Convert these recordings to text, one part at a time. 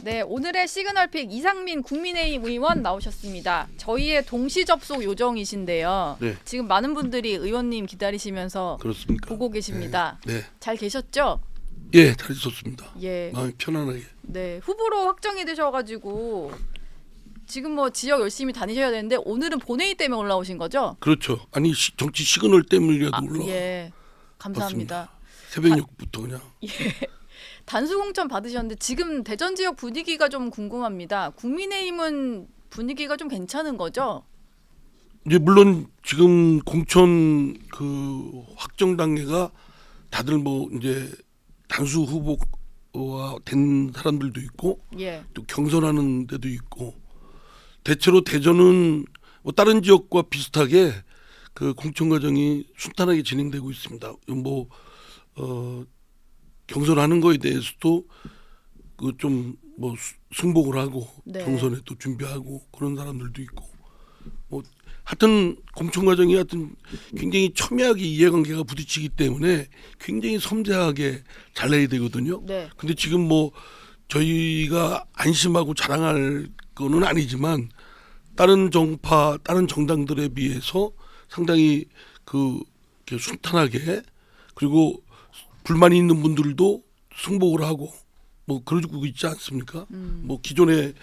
네, 오늘의 시그널픽 이상민 국민의힘 의원 나오셨습니다. 저희의 동시 접속 요정이신데요. 네. 지금 많은 분들이 의원님 기다리시면서 그렇습니까? 보고 계십니다. 네. 잘 계셨죠? 예, 잘 있었습니다. 예. 마음이 편안하게. 네, 후보로 확정이 되셔가지고 지금 뭐 지역 열심히 다니셔야 되는데 오늘은 본회의 때문에 올라오신 거죠? 그렇죠. 아니 정치 시그널 때문이라도 올라. 예. 감사합니다. 새벽녘부터 그냥. 단수 공천 받으셨는데 지금 대전 지역 분위기가 좀 궁금합니다. 국민의힘은 분위기가 좀 괜찮은 거죠? 이제 물론 지금 공천 그 확정 단계가 다들 뭐 이제 단수 후보와 된 사람들도 있고 예. 또 경선하는 데도 있고 대체로 대전은 뭐 다른 지역과 비슷하게 그 공천 과정이 순탄하게 진행되고 있습니다. 경선하는 거에 대해서도 그 좀 뭐 승복을 하고 네. 경선에 또 준비하고 그런 사람들도 있고 뭐 하여튼 공천 과정이 하여튼 굉장히 첨예하게 이해관계가 부딪히기 때문에 굉장히 섬세하게 잘라야 되거든요. 네. 근데 지금 뭐 저희가 안심하고 자랑할 거는 아니지만 다른 정파, 다른 정당들에 비해서 상당히 이렇게 순탄하게 그리고 불만이 있는 분들도 승복을 하고 뭐 그러고 있지 않습니까? 뭐 기존의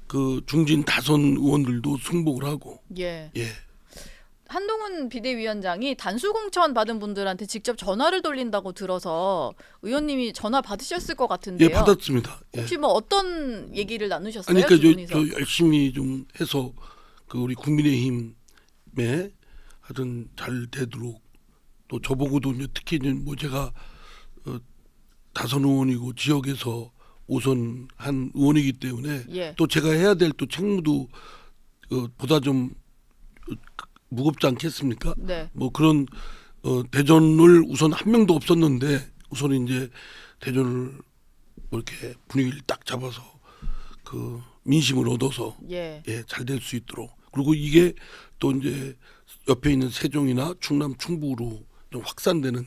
그 중진 다선 의원들도 승복을 하고 예. 예. 한동훈 비대위원장이 단수 공천 받은 분들한테 직접 전화를 돌린다고 들어서 의원님이 전화 받으셨을 것 같은데요. 예, 받았습니다. 예. 혹시 뭐 어떤 얘기를 나누셨어요? 아니 그러니까 두 분이서? 저 열심히 좀 해서 그 우리 국민의힘에 하여튼 잘 되도록 또 저보고도 이제 특히 이제 뭐 제가 다선 의원이고 지역에서 우선한 의원이기 때문에 예. 또 제가 해야 될 또 책무도 보다 좀 무겁지 않겠습니까? 네. 뭐 그런 대전을 우선 한 명도 없었는데 우선 이제 대전을 뭐 이렇게 분위기를 딱 잡아서 그 민심을 얻어서 예. 예, 잘 될 수 있도록 그리고 이게 또 이제 옆에 있는 세종이나 충남 충북으로 좀 확산되는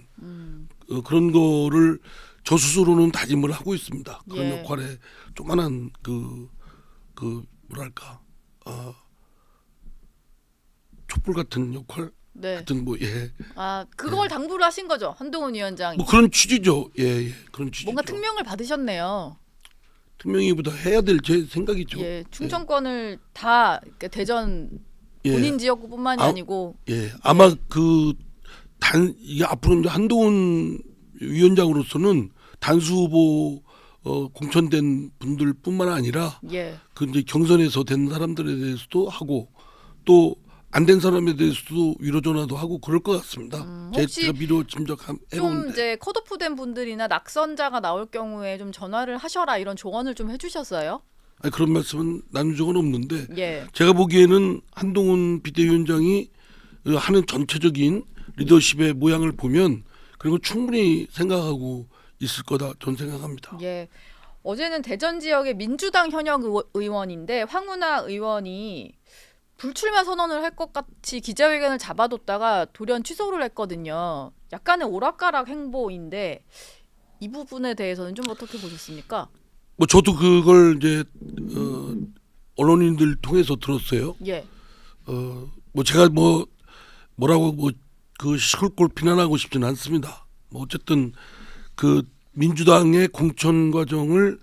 그런 거를 저 스스로는 다짐을 하고 있습니다. 그런 예. 역할에 조그만한 뭐랄까 촛불 같은 역할 네. 하여튼 뭐 예. 아, 그걸 당부를 하신 거죠. 한동훈 위원장이. 뭐 그런 취지죠. 예, 예. 그런 취지죠. 뭔가 특명을 받으셨네요. 특명이보다 해야 될 제 생각이죠. 예. 충청권을 다 이렇게 대전 예. 본인 지역구뿐만이 아니고 예. 아마 이게 앞으로 이제 한동훈 위원장으로서는 단수 후보 공천된 분들뿐만 아니라 예. 그 이제 경선에서 된 사람들에 대해서도 하고 또 안 된 사람에 대해서도 위로 전화도 하고 그럴 것 같습니다. 혹시 제가 미로 좀 짐작해보는데 이제 컷오프된 분들이나 낙선자가 나올 경우에 좀 전화를 하셔라 이런 조언을 좀 해주셨어요? 아니, 그런 말씀은 나눈 적은 없는데 예. 제가 보기에는 한동훈 비대위원장이 하는 전체적인 리더십의 모양을 보면 그리고 충분히 생각하고 있을 거다 저는 생각합니다. 예. 어제는 대전 지역의 민주당 현역 의원인데 황운하 의원이 불출마 선언을 할 것 같이 기자회견을 잡아뒀다가 돌연 취소를 했거든요. 약간의 오락가락 행보인데 이 부분에 대해서는 좀 어떻게 보셨습니까? 뭐 저도 그걸 이제 언론인들 통해서 들었어요. 예. 뭐 제가 뭐라고 그 시골골 비난하고 싶지는 않습니다. 뭐 어쨌든 그 민주당의 공천 과정을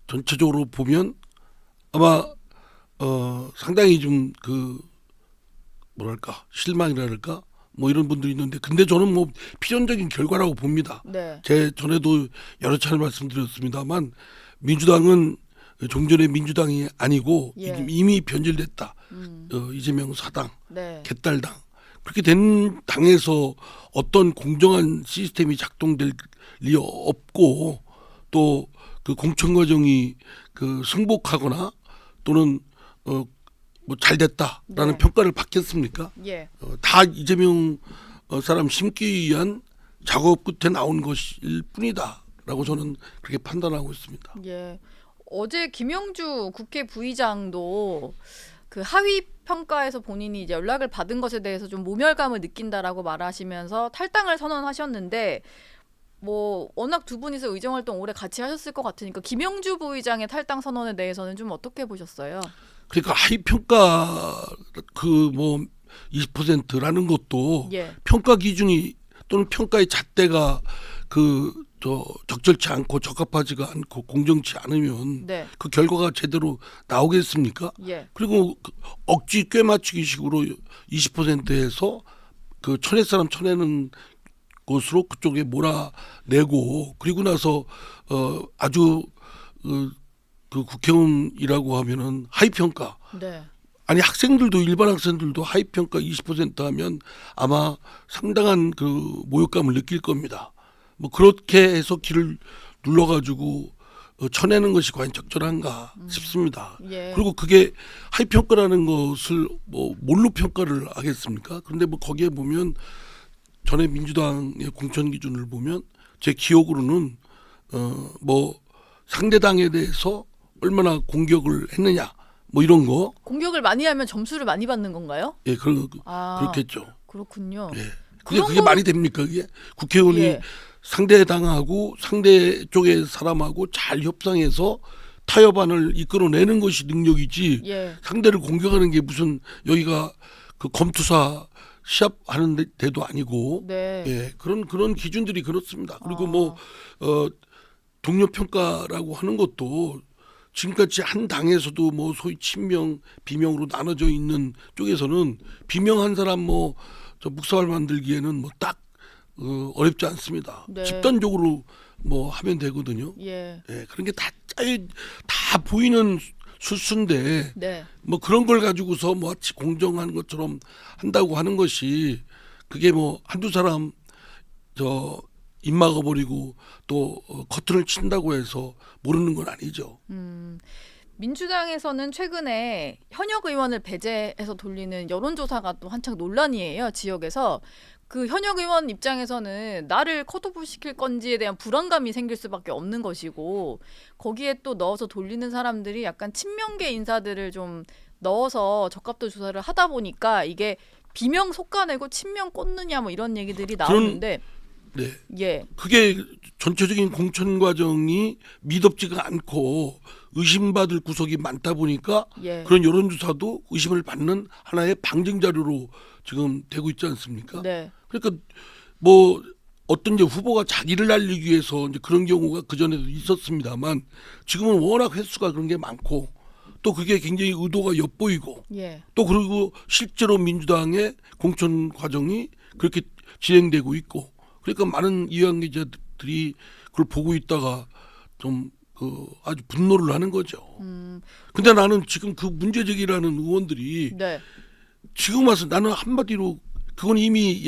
전체적으로 보면 아마 상당히 좀 뭐랄까 실망이랄까 뭐 이런 분들이 있는데 근데 저는 뭐 필연적인 결과라고 봅니다. 네. 제 전에도 여러 차례 말씀드렸습니다만 민주당은 종전의 민주당이 아니고 예. 이미 변질됐다. 이재명 사당, 네. 개딸당 그렇게 된 당에서 어떤 공정한 시스템이 작동될 리 없고 또 그 공천 과정이 승복하거나 또는 뭐 잘됐다라는 네. 평가를 받겠습니까? 예. 다 이재명 사람 심기 위한 작업 끝에 나온 것일 뿐이다라고 저는 그렇게 판단하고 있습니다. 예. 어제 김영주 국회 부의장도 그 하위 평가에서 본인이 이제 연락을 받은 것에 대해서 좀 모멸감을 느낀다라고 말하시면서 탈당을 선언하셨는데 뭐 워낙 두 분이서 의정 활동 오래 같이 하셨을 것 같으니까 김영주 부의장의 탈당 선언에 대해서는 좀 어떻게 보셨어요? 그러니까 하위 평가 그 뭐 20%라는 것도 예. 평가 기준이 또는 평가의 잣대가 적절치 않고 적합하지가 않고 공정치 않으면 네. 그 결과가 제대로 나오겠습니까? 예. 그리고 억지 꿰맞추기식으로 20%에서 그 쳐낼 사람 쳐내는 것으로 그쪽에 몰아내고 그리고 나서 아주 그 국회의원이라고 하면은 하위 평가 네. 아니 학생들도 일반 학생들도 하위 평가 20% 하면 아마 상당한 그 모욕감을 느낄 겁니다. 뭐 그렇게 해서 길을 눌러가지고 쳐내는 것이 과연 적절한가 싶습니다. 예. 그리고 그게 하위 평가라는 것을 뭐 뭘로 평가를 하겠습니까? 그런데 뭐 거기에 보면 전에 민주당의 공천 기준을 보면 제 기억으로는 뭐 상대 당에 대해서 얼마나 공격을 했느냐 뭐 이런 거 공격을 많이 하면 점수를 많이 받는 건가요? 예 아, 그렇겠죠. 그렇군요. 예. 그런 그게 거- 말이 됩니까? 그게 국회의원이 예. 상대 당하고 상대 쪽의 사람하고 잘 협상해서 타협안을 이끌어내는 것이 능력이지 예. 상대를 공격하는 게 무슨 여기가 그 검투사 시합하는 데도 아니고 네. 예 그런 기준들이 그렇습니다. 그리고 아. 뭐 동료 평가라고 하는 것도 지금까지 한 당에서도 뭐 소위 친명 비명으로 나눠져 있는 쪽에서는 비명한 사람 뭐 저 묵사발 만들기에는 뭐 딱 어렵지 않습니다. 네. 집단적으로 뭐 하면 되거든요. 예. 예, 그런 게 다 보이는 수수인데 네. 뭐 그런 걸 가지고서 뭐 마치 공정한 것처럼 한다고 하는 것이 그게 뭐 한두 사람 입 막아버리고 또 커튼을 친다고 해서 모르는 건 아니죠. 민주당에서는 최근에 현역 의원을 배제해서 돌리는 여론조사가 또 한창 논란이에요. 지역에서. 그 현역 의원 입장에서는 나를 컷오프 시킬 건지에 대한 불안감이 생길 수밖에 없는 것이고 거기에 또 넣어서 돌리는 사람들이 약간 친명계 인사들을 좀 넣어서 적합도 조사를 하다 보니까 이게 비명 솎아내고 친명 꽂느냐 뭐 이런 얘기들이 나오는데 네. 예. 그게 전체적인 공천 과정이 미덥지가 않고 의심받을 구석이 많다 보니까 예. 그런 여론조사도 의심을 받는 하나의 방증 자료로 지금 되고 있지 않습니까? 네. 그러니까 뭐 어떤 이제 후보가 자기를 날리기 위해서 이제 그런 경우가 그 전에도 있었습니다만 지금은 워낙 횟수가 그런 게 많고 또 그게 굉장히 의도가 엿보이고 예. 또 그리고 실제로 민주당의 공천 과정이 그렇게 진행되고 있고 그러니까 많은 이해관계자들이 그걸 보고 있다가 좀 아주 분노를 하는 거죠. 근데 나는 지금 그 문제제기라는 의원들이 네. 지금 와서 나는 한마디로 그건 이미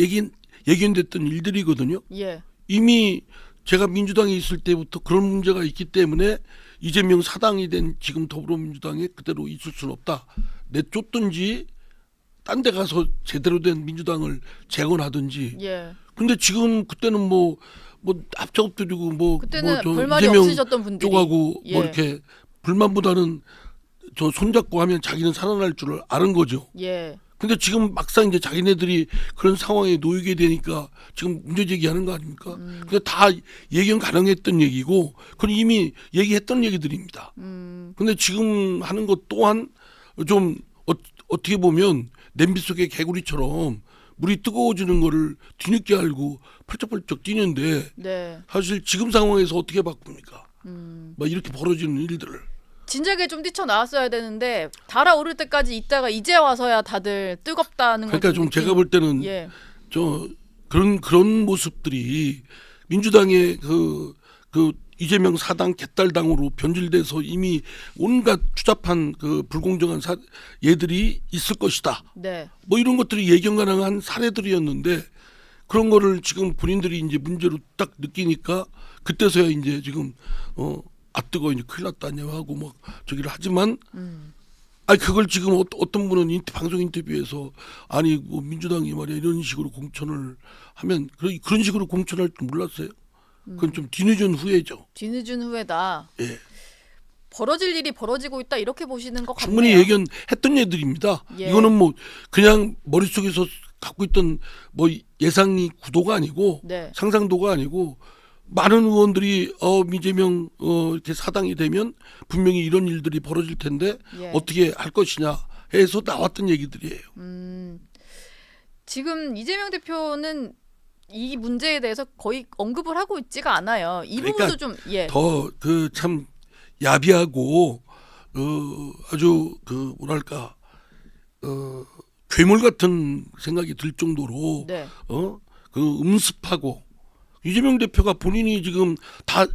예견됐던 일들이거든요. 예. 이미 제가 민주당에 있을 때부터 그런 문제가 있기 때문에 이재명 사당이 된 지금 더불어민주당에 그대로 있을 수는 없다. 내쫓든지 딴 데 가서 제대로 된 민주당을 재건하든지. 예. 근데 지금 그때는 뭐 앞차 엎드리고 그때는 저 별말이 이재명 없으셨던 분들이 쪽하고 예. 뭐 이렇게 불만보다는 저 손잡고 하면 자기는 살아날 줄을 아는 거죠. 예. 근데 지금 막상 이제 자기네들이 그런 상황에 놓이게 되니까 지금 문제 제기하는 거 아닙니까? 근데 다 예견 가능했던 얘기고 그건 이미 얘기했던 얘기들입니다. 근데 지금 하는 것 또한 좀 어떻게 보면 냄비 속의 개구리처럼 물이 뜨거워지는 거를 뒤늦게 알고 펄쩍펄쩍 뛰는데 네. 사실 지금 상황에서 어떻게 바꿉니까? 막 이렇게 벌어지는 일들을. 진작에 좀 뛰쳐나왔어야 되는데 달아오를 때까지 있다가 이제 와서야 다들 뜨겁다는 걸 그러니까 좀 제가 볼 때는 예. 저 그런 모습들이 민주당의 그 이재명 사당 개딸당으로 변질돼서 이미 온갖 추잡한 그 불공정한 예들이 있을 것이다. 네. 뭐 이런 것들이 예견 가능한 사례들이었는데 그런 거를 지금 본인들이 이제 문제로 딱 느끼니까 그때서야 이제 지금 뜨거 이제 큰일 났다냐 하고 막 저기를 하지만 아니 그걸 지금 어떤 분은 방송 인터뷰에서 아니 뭐 민주당이 말이야 이런 식으로 공천을 하면 그런 식으로 공천할 줄 몰랐어요. 그건 좀 뒤늦은 후회죠. 뒤늦은 후에다. 예. 벌어질 일이 벌어지고 있다 이렇게 보시는 것 같네요. 충분히 예견했던 얘들입니다. 예. 이거는 뭐 그냥 머릿속에서 갖고 있던 뭐 예상이 구도가 아니고 네. 상상도가 아니고 많은 의원들이 이재명 이렇게 사당이 되면 분명히 이런 일들이 벌어질 텐데 예. 어떻게 할 것이냐 해서 나왔던 얘기들이에요. 지금 이재명 대표는 이 문제에 대해서 거의 언급을 하고 있지가 않아요. 이 그러니까 부분도 좀 예. 더 그 참 야비하고 아주 그 뭐랄까 괴물 같은 생각이 들 정도로 네. 그 음습하고 이재명 대표가 본인이 지금 다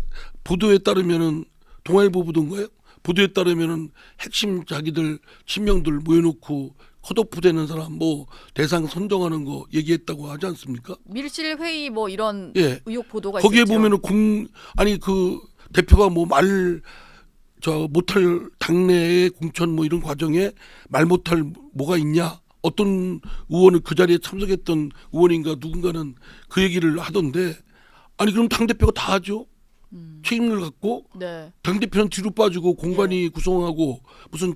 보도에 따르면은 동아일보 보도인가요? 보도에 따르면은 핵심 자기들 친명들 모여놓고 컷오프 되는 사람 뭐 대상 선정하는 거 얘기했다고 하지 않습니까? 밀실 회의 뭐 이런 예. 의혹 보도가 거기에 있었죠. 보면은 아니 그 대표가 뭐 못할 당내의 공천 뭐 이런 과정에 말 못할 뭐가 있냐? 어떤 의원은 그 자리에 참석했던 의원인가 누군가는 그 얘기를 하던데 아니 그럼 당 대표가 다 하죠. 책임을 갖고 네. 당 대표는 뒤로 빠지고 공관위 구성하고 무슨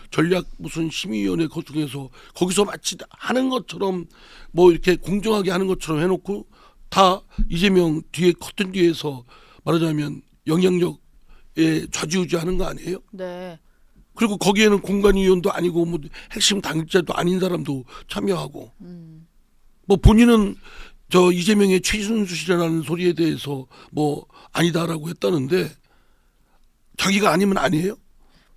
전략 무슨 심의위원회 거중에서 거기서 마치 하는 것처럼 뭐 이렇게 공정하게 하는 것처럼 해놓고 다 이재명 뒤에 커튼 뒤에서 말하자면 영향력에 좌지우지하는 거 아니에요? 네. 그리고 거기에는 공관위원도 아니고 뭐 핵심 당직자도 아닌 사람도 참여하고 뭐 본인은 저 이재명의 최순실이라는 소리에 대해서 뭐 아니다라고 했다는데 자기가 아니면 아니에요?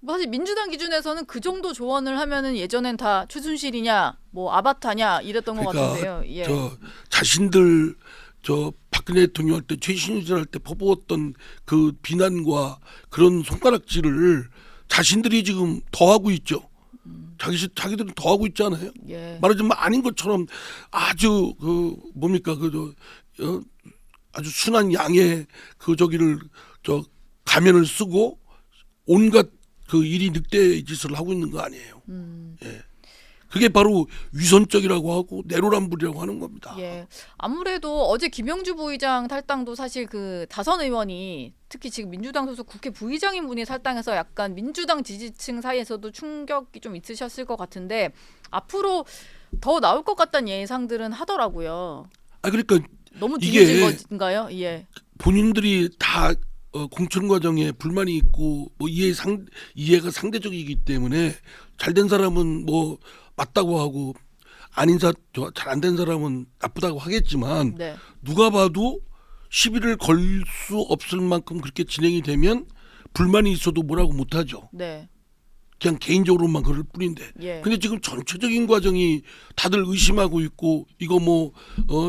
뭐 사실 민주당 기준에서는 그 정도 조언을 하면은 예전엔 다 최순실이냐 뭐 아바타냐 이랬던 것 그러니까 같은데요. 예. 저 자신들 저 박근혜 대통령 할 때 최순실 할 때 퍼부었던 그 비난과 그런 손가락질을 자신들이 지금 더하고 있죠. 자기들은 더하고 있잖아요. 예. 말하자면 아닌 것처럼 아주 그 뭡니까 아주 순한 양의 그 저기를 저 가면을 쓰고 온갖 그 일이 늑대 짓을 하고 있는 거 아니에요. 예. 그게 바로 위선적이라고 하고 내로남불이라고 하는 겁니다. 예. 아무래도 어제 김영주 부의장 탈당도 사실 그 다선 의원이 특히 지금 민주당 소속 국회 부의장인 분이 탈당해서 약간 민주당 지지층 사이에서도 충격이 좀 있으셨을 것 같은데 앞으로 더 나올 것 같다는 예상들은 하더라고요. 아 그러니까 너무 이게 뒤늦은 건가요? 예. 본인들이 다 공천 과정에 불만이 있고 뭐 이해가 상대적이기 때문에 잘된 사람은 뭐 맞다고 하고 아닌 잘 안 된 사람은 나쁘다고 하겠지만 네. 누가 봐도 시비를 걸 수 없을 만큼 그렇게 진행이 되면 불만이 있어도 뭐라고 못하죠. 네. 그냥 개인적으로만 그럴 뿐인데. 예. 근데 지금 전체적인 과정이 다들 의심하고 있고 이거 뭐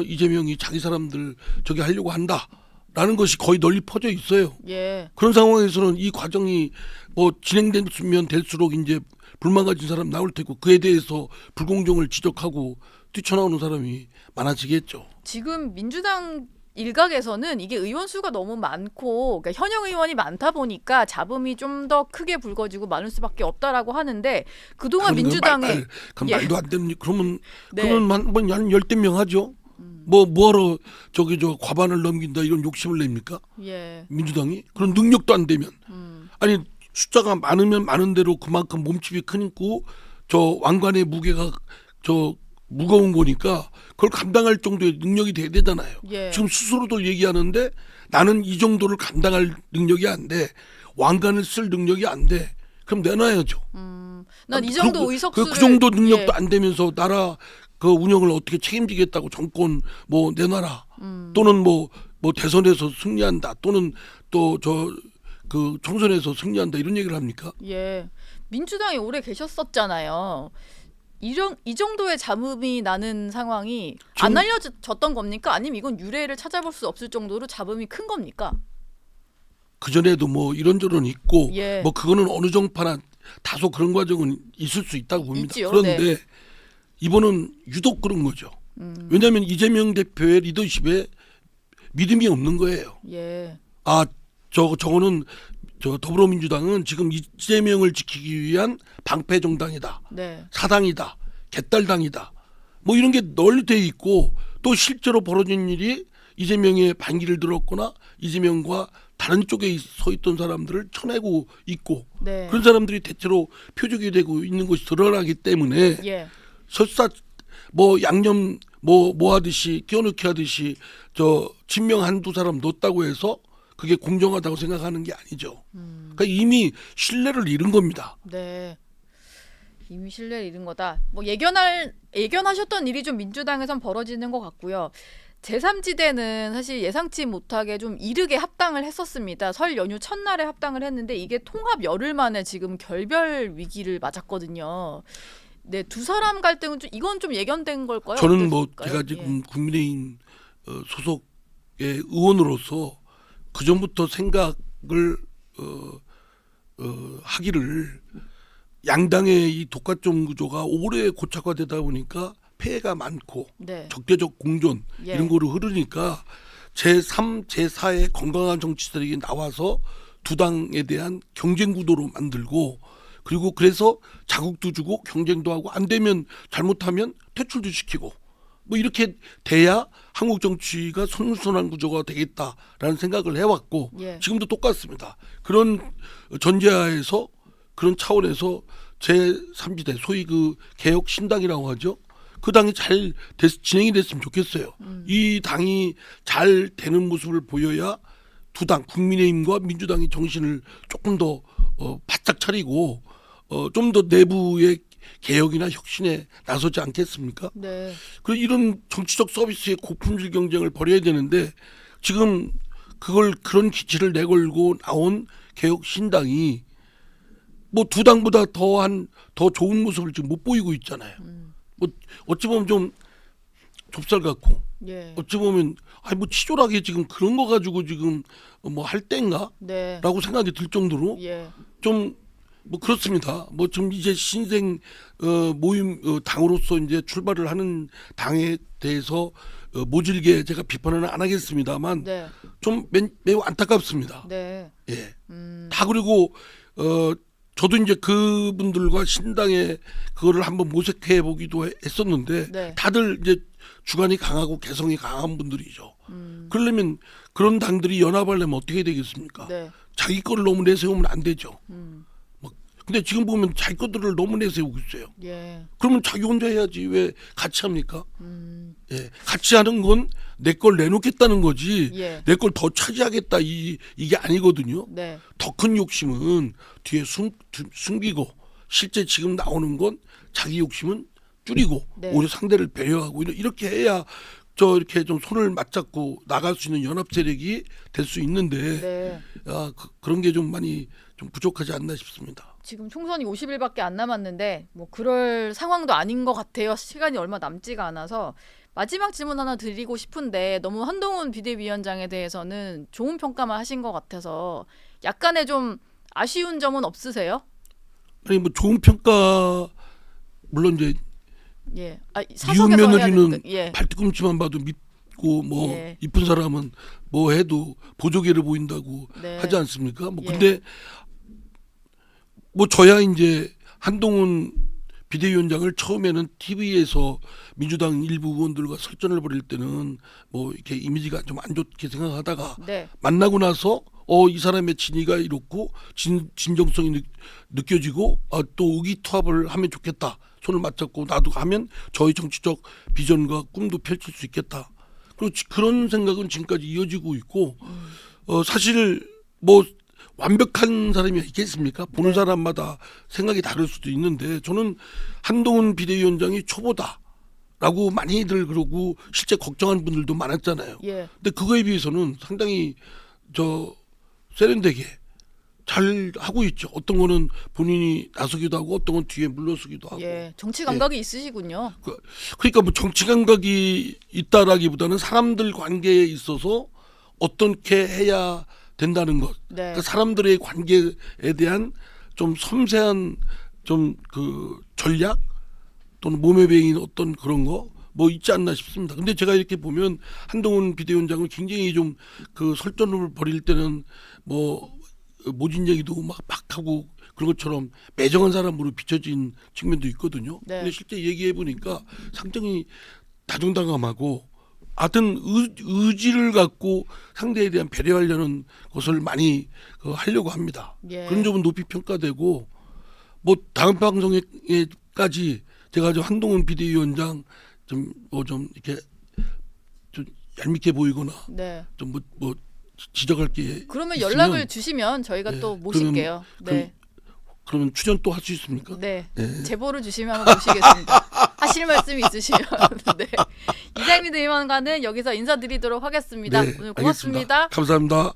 이재명이 자기 사람들 저기 하려고 한다라는 것이 거의 널리 퍼져 있어요. 예. 그런 상황에서는 이 과정이 뭐 진행되면 될수록 이제 불만 가진 사람 나올 테고 그에 대해서 불공정을 지적하고 뛰쳐나오는 사람이 많아지겠죠. 지금 민주당 일각에서는 이게 의원 수가 너무 많고 그러니까 현역 의원이 많다 보니까 잡음이 좀 더 크게 불거지고 많을 수밖에 없다라고 하는데 그동안 민주당의 그럼 예. 말도 안 되는 그러면 네. 그러면 한 열댓 명 하죠. 뭐하러 저기 과반을 넘긴다 이런 욕심을 냅니까? 예. 민주당이 그런 능력도 안 되면 아니 숫자가 많으면 많은 대로 그만큼 몸집이 크고 저 왕관의 무게가 저 무거운 거니까 그걸 감당할 정도의 능력이 돼야 되잖아요. 예. 지금 스스로도 얘기하는데 나는 이 정도를 감당할 능력이 안 돼. 왕관을 쓸 능력이 안 돼. 그럼 내놔야죠. 난 이 정도 의석수를 그 정도 능력도 예. 안 되면서 나라 그 운영을 어떻게 책임지겠다고 정권 뭐 내놔라. 또는 뭐 대선에서 승리한다. 또는 또 그 총선에서 승리한다 이런 얘기를 합니까? 예. 민주당이 오래 계셨었잖아요. 이 정도의 잡음이 나는 상황이 안 알려졌던 겁니까? 아니면 이건 유례를 찾아볼 수 없을 정도로 잡음이 큰 겁니까? 그 전에도 뭐 이런저런 있고 예. 뭐 그거는 어느 정파나 다소 그런 과정은 있을 수 있다고 봅니다. 있지요. 그런데 네. 이번은 유독 그런 거죠. 왜냐하면 이재명 대표의 리더십에 믿음이 없는 거예요. 예. 저거는 저 더불어민주당은 지금 이재명을 지키기 위한 방패 정당이다. 네. 사당이다. 개딸당이다. 뭐 이런 게 널리 돼 있고 또 실제로 벌어진 일이 이재명의 반기를 들었거나 이재명과 다른 쪽에 서 있던 사람들을 쳐내고 있고 네. 그런 사람들이 대체로 표적이 되고 있는 것이 드러나기 때문에 예. 설사 뭐 양념 뭐 하듯이 끼워넣기 하듯이 저 진명 한두 사람 넣었다고 해서 그게 공정하다고 생각하는 게 아니죠. 그러니까 이미 신뢰를 잃은 겁니다. 네. 이미 신뢰를 잃은 거다. 뭐 예견하셨던 일이 좀 민주당에선 벌어지는 것 같고요. 제3지대는 사실 예상치 못하게 좀 이르게 합당을 했었습니다. 설 연휴 첫날에 합당을 했는데 이게 통합 열흘 만에 지금 결별 위기를 맞았거든요. 네, 두 사람 갈등은 좀 이건 좀 예견된 걸까요? 저는 뭐 어땠을까요? 제가 지금 국민의힘 소속의 의원으로서 그 전부터 생각을 하기를 양당의 이 독과점 구조가 오래 고착화되다 보니까 폐해가 많고 네. 적대적 공존 예. 이런 거로 흐르니까 제3, 제4의 건강한 정치 세력이 나와서 두 당에 대한 경쟁 구도로 만들고 그리고 그래서 자국도 주고 경쟁도 하고 안 되면 잘못하면 퇴출도 시키고 뭐 이렇게 돼야 한국 정치가 선순환 구조가 되겠다라는 생각을 해왔고 예. 지금도 똑같습니다. 그런 전제하에서 그런 차원에서 제3지대 소위 그 개혁 신당이라고 하죠. 그 당이 잘 진행이 됐으면 좋겠어요. 이 당이 잘 되는 모습을 보여야 두 당 국민의힘과 민주당이 정신을 조금 더 바짝 차리고 좀 더 내부의 개혁이나 혁신에 나서지 않겠습니까? 네. 그 이런 정치적 서비스의 고품질 경쟁을 벌여야 되는데 지금 그걸 그런 기치를 내걸고 나온 개혁 신당이 뭐 두 당보다 더 좋은 모습을 지금 못 보이고 있잖아요. 뭐 어찌 보면 좀 좁쌀 같고 예. 어찌 보면 아니 뭐 치졸하게 지금 그런 거 가지고 지금 뭐 할 때인가라고 네. 생각이 들 정도로 예. 좀 뭐 그렇습니다. 뭐 좀 이제 신생 모임 당으로서 이제 출발을 하는 당에 대해서 모질게 제가 비판은 안 하겠습니다만 네. 좀 매우 안타깝습니다. 네. 예. 다 그리고 저도 이제 그분들과 신당의 그거를 한번 모색해 보기도 했었는데 네. 다들 이제 주관이 강하고 개성이 강한 분들이죠. 그러려면 그런 당들이 연합하려면 어떻게 되겠습니까? 네. 자기 거를 너무 내세우면 안 되죠. 음. 근데 지금 보면 자기 것들을 너무 내세우고 있어요. 예. 그러면 자기 혼자 해야지 왜 같이 합니까? 음. 예, 같이 하는 건 내 걸 내놓겠다는 거지. 예. 내 걸 더 차지하겠다 이게 아니거든요. 네. 더 큰 욕심은 뒤에 숨기고 실제 지금 나오는 건 자기 욕심은 줄이고 네. 오히려 상대를 배려하고 이렇게 해야 이렇게 좀 손을 맞잡고 나갈 수 있는 연합 세력이 될 수 있는데 네. 그런 게 좀 많이 좀 부족하지 않나 싶습니다. 지금 총선이 50일밖에 안 남았는데 뭐 그럴 상황도 아닌 것 같아요. 시간이 얼마 남지가 않아서 마지막 질문 하나 드리고 싶은데 너무 한동훈 비대위원장에 대해서는 좋은 평가만 하신 것 같아서 약간의 좀 아쉬운 점은 없으세요? 아니 뭐 좋은 평가 물론 이제 예. 미운 사석에서 해야 며느리는 되는데. 예. 발뒤꿈치만 봐도 믿고 뭐 예. 이쁜 사람은 뭐 해도 보조개를 보인다고 네. 하지 않습니까? 뭐 예. 근데 뭐 저야 이제 한동훈 비대위원장을 처음에는 TV에서 민주당 일부 의원들과 설전을 벌일 때는 뭐 이렇게 이미지가 좀 안 좋게 생각하다가 네. 만나고 나서 이 사람의 진위가 이렇고 진정성이 느껴지고 또 의기투합을 하면 좋겠다. 손을 맞잡고 나도 하면 저희 정치적 비전과 꿈도 펼칠 수 있겠다. 그리고 그런 생각은 지금까지 이어지고 있고 사실 뭐 완벽한 사람이 있겠습니까? 보는 네. 사람마다 생각이 다를 수도 있는데 저는 한동훈 비대위원장이 초보다라고 많이들 그러고 실제 걱정하는 분들도 많았잖아요. 예. 근데 그거에 비해서는 상당히 세련되게 잘 하고 있죠. 어떤 거는 본인이 나서기도 하고 어떤 건 뒤에 물러서기도 하고. 예. 정치 감각이 있으시군요. 그러니까 뭐 정치 감각이 있다라기보다는 사람들 관계에 있어서 어떻게 해야 된다는 것. 네. 그러니까 사람들의 관계에 대한 좀 섬세한 좀 그 전략 또는 몸에 배인 어떤 그런 거 뭐 있지 않나 싶습니다. 근데 제가 이렇게 보면 한동훈 비대위원장은 굉장히 좀 그 설전을 벌일 때는 뭐 모진 얘기도 막 하고 그런 것처럼 매정한 사람으로 비춰진 측면도 있거든요. 네. 근데 실제 얘기해 보니까 상당히 다정다감하고 하여튼 의지를 갖고 상대에 대한 배려하려는 것을 많이 하려고 합니다. 예. 그런 점은 높이 평가되고 뭐 다음 방송에까지 제가 저 한동훈 비대위원장 좀 이렇게 좀 얄밉게 보이거나 네. 좀 뭐 지적할 게 그러면 있으면, 연락을 주시면 저희가 네, 또 모실게요. 네. 그러면 출연 또 할 수 있습니까? 네. 네. 제보를 주시면 한번 모시겠습니다. 하실 말씀이 있으시면. 네. 이상민 의원과는 여기서 인사드리도록 하겠습니다. 네, 오늘 고맙습니다. 알겠습니다. 감사합니다.